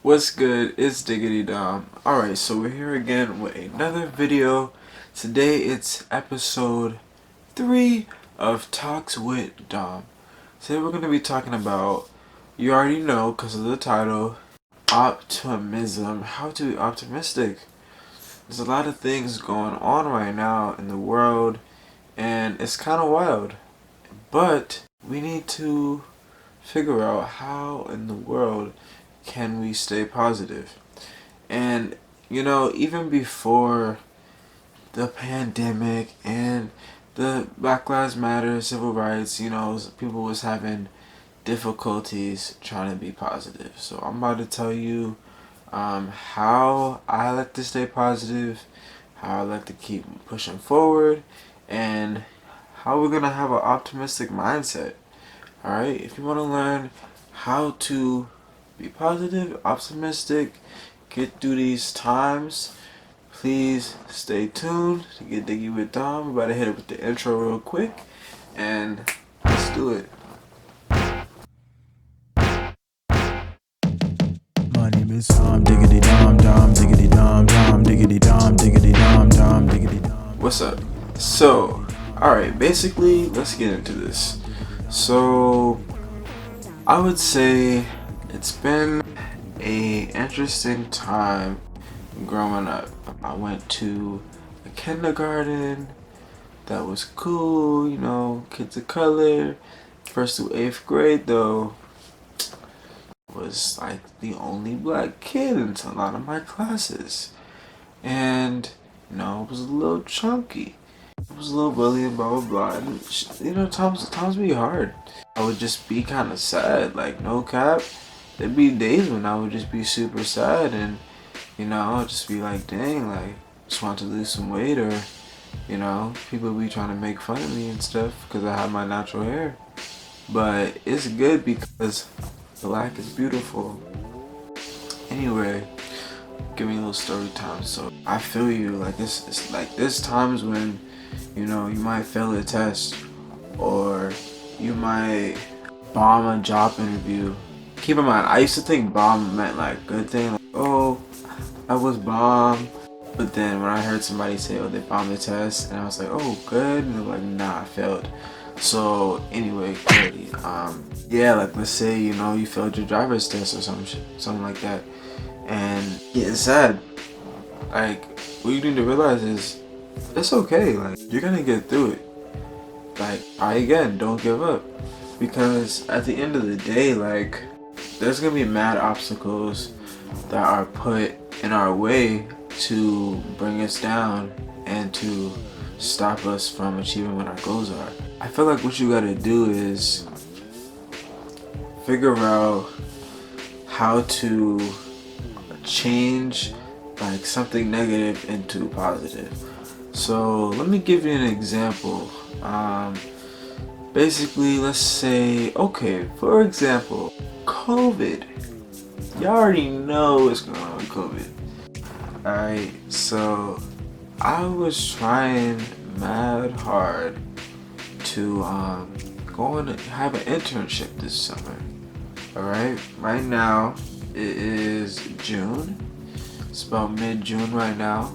What's good? It's Diggity Dom. Alright, so we're here again with another video. Today it's episode 3 of Talks with Dom. Today we're going to be talking about, you already know because of the title, optimism. How to be optimistic. There's a lot of things going on right now in the world and it's kind of wild. But we need to figure out how in the world can we stay positive. And even before the pandemic and the Black Lives Matter, civil rights, people was having difficulties trying to be positive. So I'm about to tell you how I like to stay positive, how I like to keep pushing forward, and how we're gonna have an optimistic mindset. Alright, if you want to learn how to be positive, optimistic, get through these times, please stay tuned to get Diggy with Dom. We're about to hit it with the intro real quick, and let's do it. My name is Dom, Diggity Dom, Dom, Diggity Dom, Dom, Diggity Dom, Diggity Dom, Dom, Diggity Dom. What's up? So, alright, basically, let's get into this. So, I would say it's been a interesting time growing up. I went to a kindergarten that was cool, kids of color. First through 8th grade though, was like the only black kid in a lot of my classes. And, it was a little chunky. It was a little bullying, blah blah blah. And, times be hard. I would just be kind of sad, like no cap. There'd be days when I would just be super sad, and I'd just be like, dang, like just want to lose some weight, or people be trying to make fun of me and stuff because I have my natural hair. But it's good because black is beautiful. Anyway, give me a little story time. So I feel you. Like it's like there's times when you might fail a test, or you might bomb a job interview. Keep in mind, I used to think bomb meant like good thing, like, oh, I was bombed. But then when I heard somebody say, oh, they bombed the test, and I was like, oh, good, and they're like, nah, I failed. So anyway, clearly, yeah, like let's say you failed your driver's test or something like that, and getting sad. Like what you need to realize is it's okay. Like you're gonna get through it. Like try again, don't give up, because at the end of the day, like there's gonna be mad obstacles that are put in our way to bring us down and to stop us from achieving what our goals are. I feel like what you gotta do is figure out how to change like something negative into positive. So let me give you an example. Basically, let's say, okay, for example, COVID. Y'all already know what's going on with COVID. Alright, so I was trying mad hard to go and have an internship this summer. Alright, right now it is June. It's about mid-June right now.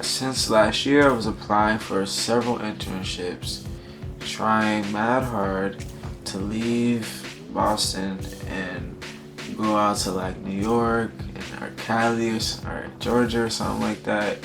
Since last year I was applying for several internships, trying mad hard to leave Boston and go out to like New York or Cali or Georgia or something like that,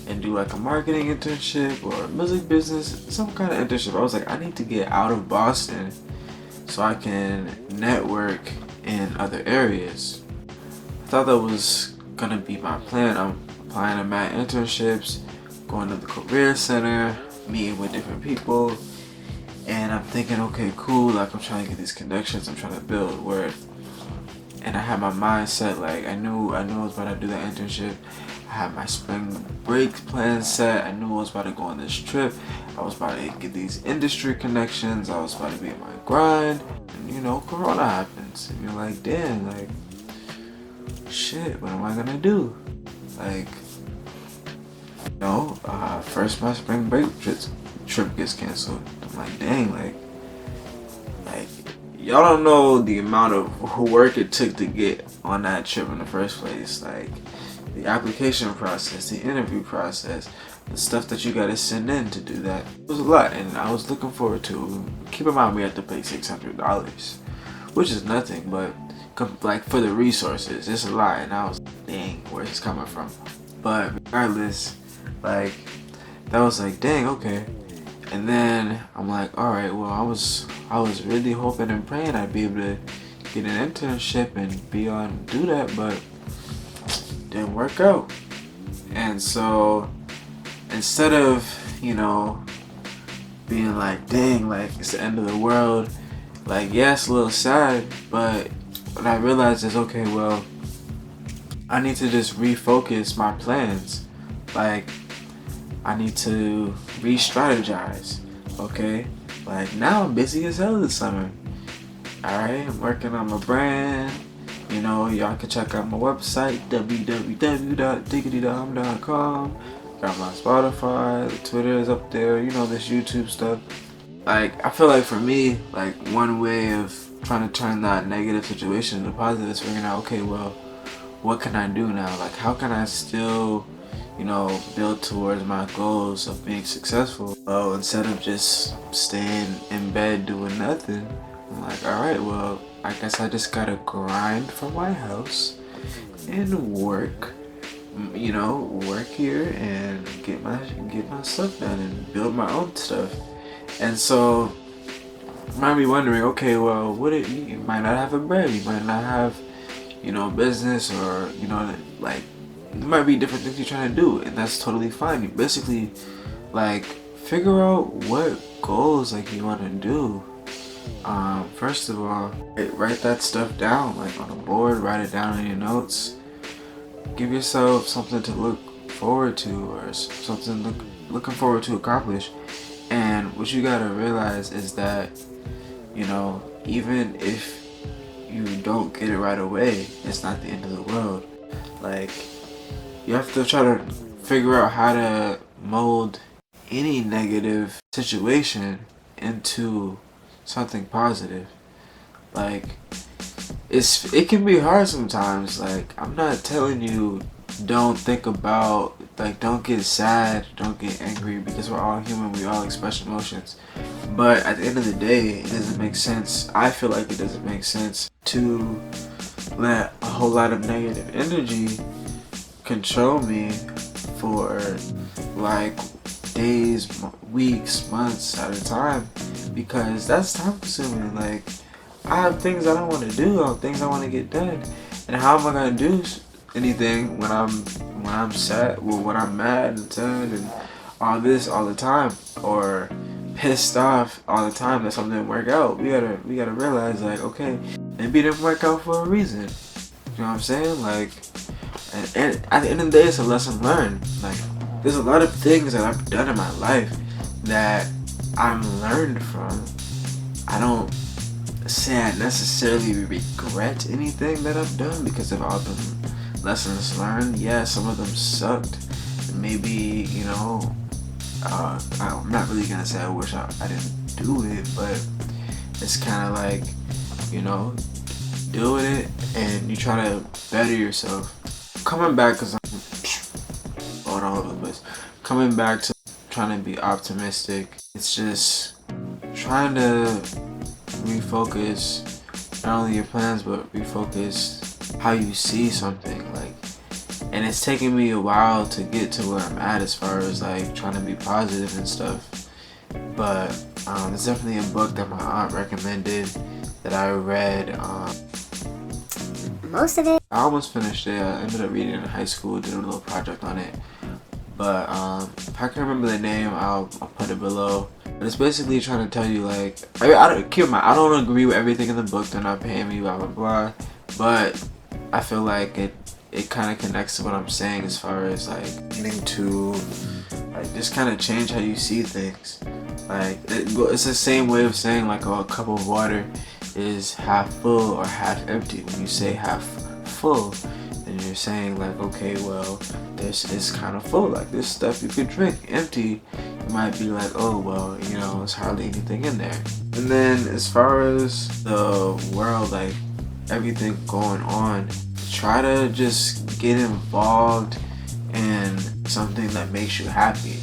and do like a marketing internship or a music business, some kind of internship. I was like, I need to get out of Boston so I can network in other areas. I thought that was gonna be my plan. I'm applying to mad internships, going to the career center, meeting with different people, and I'm thinking, okay, cool, like I'm trying to get these connections, I'm trying to build word. And I had my mindset, like I knew I was about to do that internship. I had my spring break plan set. I knew I was about to go on this trip. I was about to get these industry connections. I was about to be in my grind. And Corona happens. And you're like, damn, like, shit, what am I gonna do? Like, first my spring break trip gets canceled. I'm like, dang, like y'all don't know the amount of work it took to get on that trip in the first place. Like the application process, the interview process, the stuff that you gotta send in to do that. It was a lot, and I was looking forward to. Keep in mind, we had to pay $600, which is nothing, but like for the resources, it's a lot. And I was like, dang, where's this coming from? But regardless, like that was like, dang, okay. And then I'm like, all right, well, I was really hoping and praying I'd be able to get an internship and do that, but didn't work out. And so instead of, being like, dang, like it's the end of the world, like, yeah, it's a little sad, but what I realized is, okay, well, I need to just refocus my plans. Like, I need to re-strategize, okay? Like, now I'm busy as hell this summer. Alright, I'm working on my brand. Y'all can check out my website, www.diggitydom.com. Got my Spotify, the Twitter is up there, this YouTube stuff. Like, I feel like for me, like, one way of trying to turn that negative situation into positive is figuring out, okay, well, what can I do now? Like, how can I still, build towards my goals of being successful? Well, instead of just staying in bed doing nothing, I'm like, alright, well, I guess I just gotta grind from my house and work here and get my stuff done and build my own stuff. And so you might be wondering, okay, well, you might not have a bread, you might not have, business, or like there might be different things you're trying to do, and that's totally fine. You basically like figure out what goals like you want to do. First of all, write that stuff down, like on a board, write it down in your notes. Give yourself something to look forward to, or something looking forward to accomplish. And what you gotta realize is that, even if you don't get it right away, it's not the end of the world. Like, you have to try to figure out how to mold any negative situation into something positive. Like, it can be hard sometimes. Like, I'm not telling you don't think about, like, don't get sad, don't get angry, because we're all human, we all express emotions. But at the end of the day, it doesn't make sense. I feel like it doesn't make sense to let a whole lot of negative energy control me for like days, weeks, months at a time, because that's time consuming. Like, I have things I don't want to do, things I want to get done, and how am I gonna do anything when I'm sad, when I'm mad and sad and all this all the time, or pissed off all the time that something didn't work out? We gotta realize, like, okay, maybe it didn't work out for a reason. You know what I'm saying? Like, and at the end of the day, it's a lesson learned. Like, there's a lot of things that I've done in my life that I'm learned from. I don't say I necessarily regret anything that I've done, because they've all been lessons learned. Yeah, some of them sucked. Maybe, I'm not really gonna say I wish I didn't do it, but it's kind of like, deal with it and you try to better yourself. Coming back, because I'm going all over the place. Coming back to trying to be optimistic, it's just trying to refocus not only your plans, but refocus how you see something. Like, and it's taken me a while to get to where I'm at as far as like trying to be positive and stuff. But there's definitely a book that my aunt recommended that I read. Most of it. I almost finished it. I ended up reading it in high school, did a little project on it. But if I can remember the name, I'll put it below. But it's basically trying to tell you, like, keep in mind, I don't agree with everything in the book. They're not paying me, blah blah blah. But I feel like it kind of connects to what I'm saying, as far as like getting to like just kind of change how you see things. Like, it's the same way of saying like, oh, a cup of water is half full or half empty. When you say half full, then you're saying like, okay, well, this is kind of full. Like, this stuff you could drink. Empty, you might be like, oh well, you know, it's hardly anything in there. And then as far as the world, like everything going on, try to just get involved in something that makes you happy,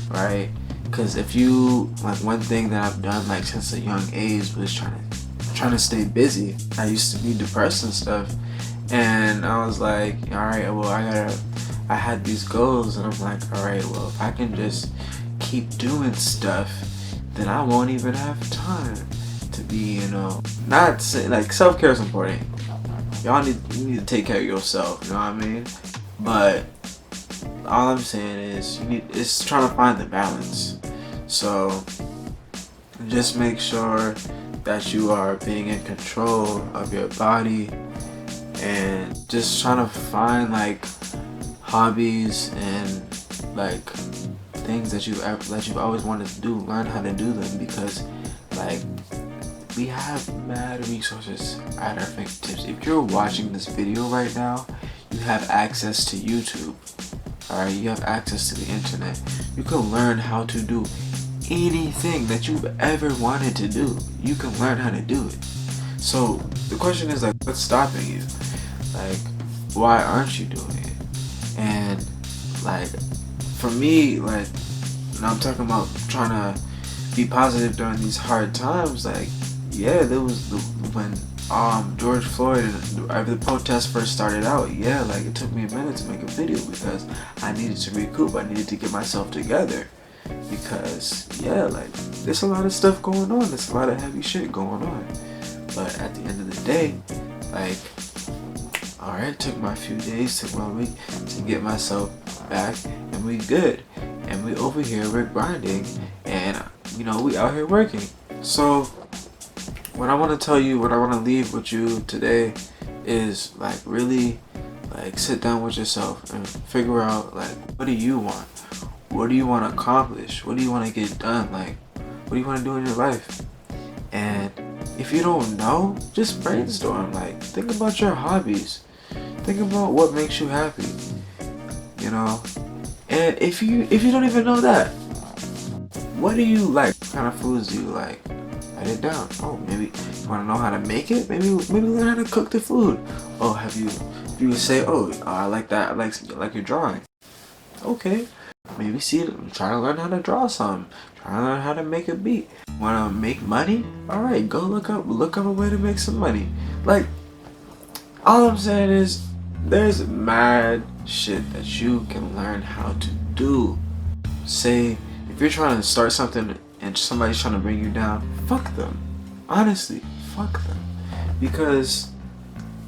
right? Because if you, like, one thing that I've done like since a young age was trying to stay busy. I used to be depressed and stuff, and I was like, all right, well, I had these goals, and I'm like, all right, well, if I can just keep doing stuff, then I won't even have time to be, you know, not say, like, self-care is important. You need to take care of yourself, you know what I mean? But all I'm saying is it's trying to find the balance. So just make sure that you are being in control of your body, and just trying to find like hobbies and like things that you've always wanted to do. Learn how to do them, because like we have mad resources at our fingertips. If you're watching this video right now, you have access to YouTube. Alright, you have access to the internet. You can learn how to do anything that you've ever wanted to do. You can learn how to do it. So the question is, like, what's stopping you? Like, why aren't you doing it? And like, for me, like, when I'm talking about trying to be positive during these hard times, like, yeah, there was when George Floyd and the protest first started out, yeah, like it took me a minute to make a video because I needed to recoup. I needed to get myself together, because yeah, like there's a lot of stuff going on. There's a lot of heavy shit going on. But at the end of the day, like, alright, it took my few days, took my week to get myself back, and we good. And we over here, we're grinding, and you know, we out here working. So what I want to tell you, what I want to leave with you today is like really like sit down with yourself and figure out like, what do you want? What do you want to accomplish? What do you want to get done? Like, what do you want to do in your life? And if you don't know, just brainstorm. Like, think about your hobbies. Think about what makes you happy. You know? And if you don't even know that, what do you like? What kind of foods do you like? Write it down. Oh, maybe you want to know how to make it? Maybe learn how to cook the food. Oh, if you say, oh, I like that. I like your drawing. Okay. Maybe try to learn how to draw some. Try to learn how to make a beat. Want to make money? Alright, go look up a way to make some money. Like, all I'm saying is, there's mad shit that you can learn how to do. Say, if you're trying to start something and somebody's trying to bring you down, fuck them. Honestly, fuck them. Because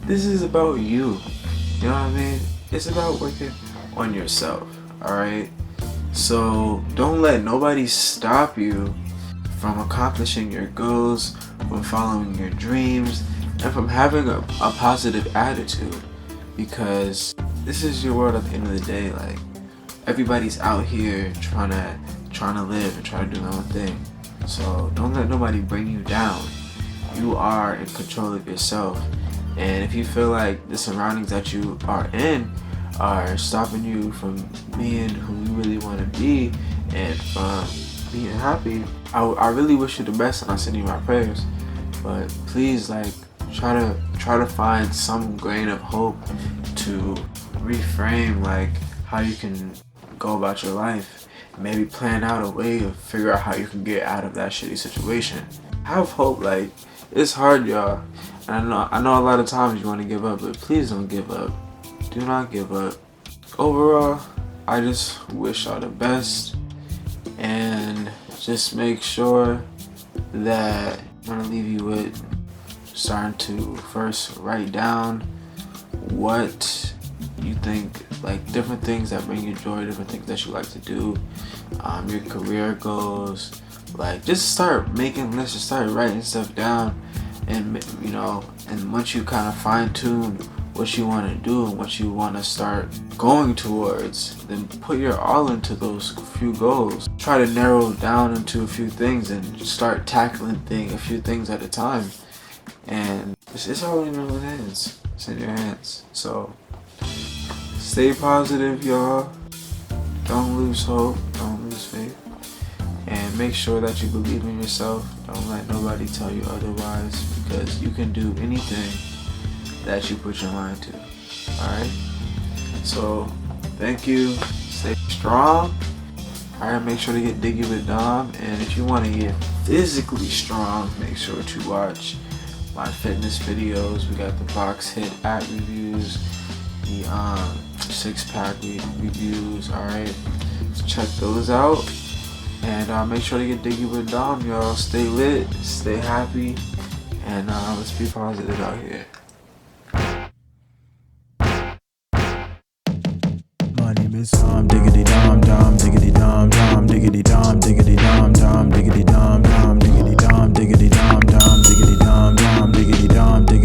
this is about you. You know what I mean? It's about working on yourself. Alright? So don't let nobody stop you from accomplishing your goals, from following your dreams, and from having a positive attitude. Because this is your world at the end of the day. Like, everybody's out here trying to live and trying to do their own thing. So don't let nobody bring you down. You are in control of yourself. And if you feel like the surroundings that you are in are stopping you from being who you really want to be and from being happy, I really wish you the best, and I send you my prayers. But please, like, try to find some grain of hope to reframe like how you can go about your life. Maybe plan out a way to figure out how you can get out of that shitty situation. Have hope. Like, it's hard, y'all. And I know a lot of times you want to give up, but please don't give up. Do not give up. Overall, I just wish y'all the best, and just make sure that I'm gonna leave you with starting to first write down what you think, like different things that bring you joy, different things that you like to do, your career goals. Like, just start making lists, just start writing stuff down, and you know, and once you kind of fine tune what you want to do and what you want to start going towards, then put your all into those few goals. Try to narrow down into a few things and start tackling a few things at a time. And it's all in your own hands. It's in your hands. So stay positive, y'all. Don't lose hope. Don't lose faith. make sure that you believe in yourself. Don't let nobody tell you otherwise, because you can do anything that you put your mind to. Alright? So, thank you. Stay strong. Alright, make sure to get Diggy with Dom. And if you want to get physically strong, make sure to watch my fitness videos. We got the box hit at reviews, the 6-pack reviews. Alright, so check those out. And make sure to get Diggy with Dom, y'all. Stay lit, stay happy, and let's be positive out here. My name is Diggity Dom Dom, Diggity Dom Dom, Diggity Dom, Diggity Dom Dom, Diggity Dom Dom, Diggity Dom, Diggity Dom Dom, Diggity Dom Dom, Diggity Dom, Diggity